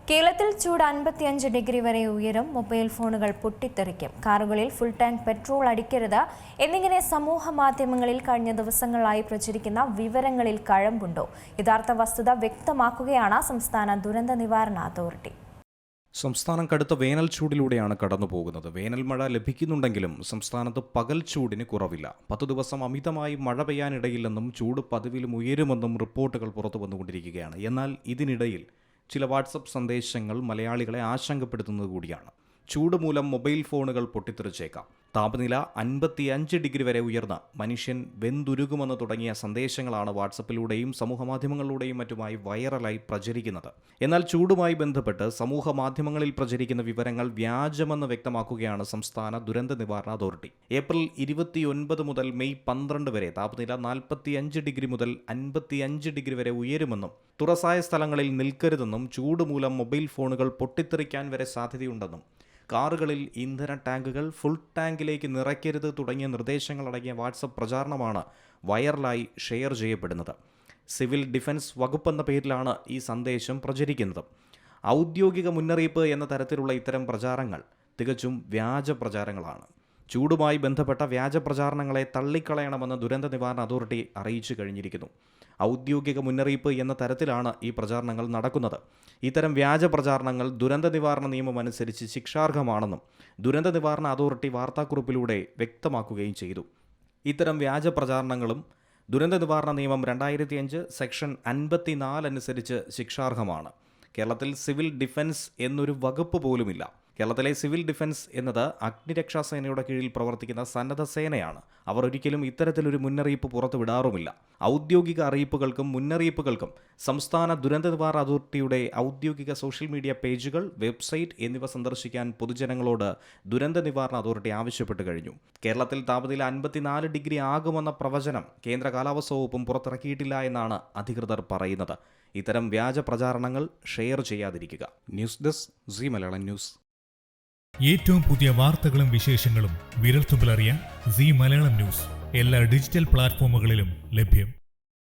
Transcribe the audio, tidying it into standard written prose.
കേരളത്തിൽ ചൂട് 55 ഡിഗ്രി വരെ ഉയരും. മൊബൈൽ ഫോണുകൾ പൊട്ടിത്തെറിക്കും. കാറുകളിൽ ഫുൾ ടാങ്ക് പെട്രോൾ അടിക്കരുത് എന്നിങ്ങനെ സമൂഹ മാധ്യമങ്ങളിൽ കഴിഞ്ഞ ദിവസങ്ങളായി പ്രചരിക്കുന്ന വിവരങ്ങളിൽ കഴമ്പുണ്ടോ? യഥാർത്ഥ വസ്തുത വ്യക്തമാക്കുകയാണ് സംസ്ഥാന ദുരന്ത നിവാരണ അതോറിറ്റി. സംസ്ഥാനം കടുത്ത വേനൽ ചൂടിലൂടെയാണ് കടന്നുപോകുന്നത്. വേനൽ മഴ ലഭിക്കുന്നുണ്ടെങ്കിലും സംസ്ഥാനത്ത് പകൽ ചൂടിന് കുറവില്ല. 10 ദിവസം അമിതമായി മഴ പെയ്യാനിടയില്ലെന്നും ചൂട് പതിവിലും ഉയരുമെന്നും റിപ്പോർട്ടുകൾ പുറത്തു വന്നുകൊണ്ടിരിക്കുകയാണ്. എന്നാൽ ഇതിനിടയിൽ ചില വാട്സപ്പ് സന്ദേശങ്ങൾ മലയാളികളെ ആശങ്കപ്പെടുത്തുന്നത് കൂടിയാണ്. ചൂട് മൂലം മൊബൈൽ ഫോണുകൾ പൊട്ടിത്തെറിച്ചേക്കാം. താപനില 55 ഡിഗ്രി വരെ ഉയർന്ന മനുഷ്യൻ വെന്തുരുകുമെന്ന് തുടങ്ങിയ സന്ദേശങ്ങളാണ് വാട്സപ്പിലൂടെയും സമൂഹമാധ്യമങ്ങളിലൂടെയും മറ്റുമായി വൈറലായി പ്രചരിക്കുന്നത്. എന്നാൽ ചൂടുമായി ബന്ധപ്പെട്ട് സമൂഹമാധ്യമങ്ങളിൽ പ്രചരിക്കുന്ന വിവരങ്ങൾ വ്യാജമെന്ന് വ്യക്തമാക്കുകയാണ് സംസ്ഥാന ദുരന്ത നിവാരണ അതോറിറ്റി. ഏപ്രിൽ 29 മുതൽ മെയ് 12 വരെ താപനില 45 ഡിഗ്രി മുതൽ 55 ഡിഗ്രി വരെ ഉയരുമെന്നും തുറസായ സ്ഥലങ്ങളിൽ നിൽക്കരുതെന്നും ചൂട് മൂലം മൊബൈൽ ഫോണുകൾ പൊട്ടിത്തെറിക്കാൻ വരെ സാധ്യതയുണ്ടെന്നും കാറുകളിൽ ഇന്ധന ടാങ്കുകൾ ഫുൾ ടാങ്കിലേക്ക് നിറയ്ക്കരുത് തുടങ്ങിയ നിർദ്ദേശങ്ങളടങ്ങിയ വാട്സപ്പ് പ്രചാരണമാണ് വൈറലായി ഷെയർ ചെയ്യപ്പെടുന്നത്. സിവിൽ ഡിഫൻസ് വകുപ്പ് എന്ന പേരിലാണ് ഈ സന്ദേശം പ്രചരിക്കുന്നത്. ഔദ്യോഗിക മുന്നറിയിപ്പ് എന്ന തരത്തിലുള്ള ഇത്തരം പ്രചാരങ്ങൾ തികച്ചും വ്യാജ പ്രചാരങ്ങളാണ്. ചൂടുമായി ബന്ധപ്പെട്ട വ്യാജ പ്രചാരണങ്ങളെ തള്ളിക്കളയണമെന്ന് ദുരന്ത നിവാരണ അതോറിറ്റി അറിയിച്ചു കഴിഞ്ഞിരിക്കുന്നു. ഔദ്യോഗിക മുന്നറിയിപ്പ് എന്ന തരത്തിലാണ് ഈ പ്രചാരണങ്ങൾ നടക്കുന്നത്. ഇത്തരം വ്യാജ പ്രചാരണങ്ങൾ ദുരന്ത നിവാരണ നിയമം അനുസരിച്ച് ശിക്ഷാർഹമാണെന്നും ദുരന്ത നിവാരണ അതോറിറ്റി വാർത്താക്കുറിപ്പിലൂടെ വ്യക്തമാക്കുകയും ചെയ്തു. ഇത്തരം വ്യാജ പ്രചാരണങ്ങളും ദുരന്ത നിവാരണ നിയമം 2005 സെക്ഷൻ 54 അനുസരിച്ച് ശിക്ഷാർഹമാണ്. കേരളത്തിൽ സിവിൽ ഡിഫൻസ് എന്നൊരു വകുപ്പ് പോലുമില്ല. കേരളത്തിലെ സിവിൽ ഡിഫൻസ് എന്നത് അഗ്നിരക്ഷാസേനയുടെ കീഴിൽ പ്രവർത്തിക്കുന്ന സന്നദ്ധ സേനയാണ്. അവർ ഒരിക്കലും ഇത്തരത്തിലൊരു മുന്നറിയിപ്പ് പുറത്തുവിടാറുമില്ല. ഔദ്യോഗിക അറിയിപ്പുകൾക്കും മുന്നറിയിപ്പുകൾക്കും സംസ്ഥാന ദുരന്ത നിവാരണ അതോറിറ്റിയുടെ ഔദ്യോഗിക സോഷ്യൽ മീഡിയ പേജുകൾ, വെബ്സൈറ്റ് എന്നിവ സന്ദർശിക്കാൻ പൊതുജനങ്ങളോട് ദുരന്ത നിവാരണ അതോറിറ്റി ആവശ്യപ്പെട്ടു കഴിഞ്ഞു. കേരളത്തിൽ താപനില 54 ഡിഗ്രി ആകുമെന്ന പ്രവചനം കേന്ദ്ര കാലാവസ്ഥാ വകുപ്പും പുറത്തിറക്കിയിട്ടില്ല എന്നാണ് അധികൃതർ പറയുന്നത്. ഇത്തരം വ്യാജ പ്രചാരണങ്ങൾ ഷെയർ ചെയ്യാതിരിക്കുക. News desk Zee Malayalam news. ഏറ്റവും പുതിയ വാർത്തകളും വിശേഷങ്ങളും വിരൽത്തുമ്പിലറിയാൻ സീ മലയാളം ന്യൂസ് എല്ലാ ഡിജിറ്റൽ പ്ലാറ്റ്ഫോമുകളിലും ലഭ്യം.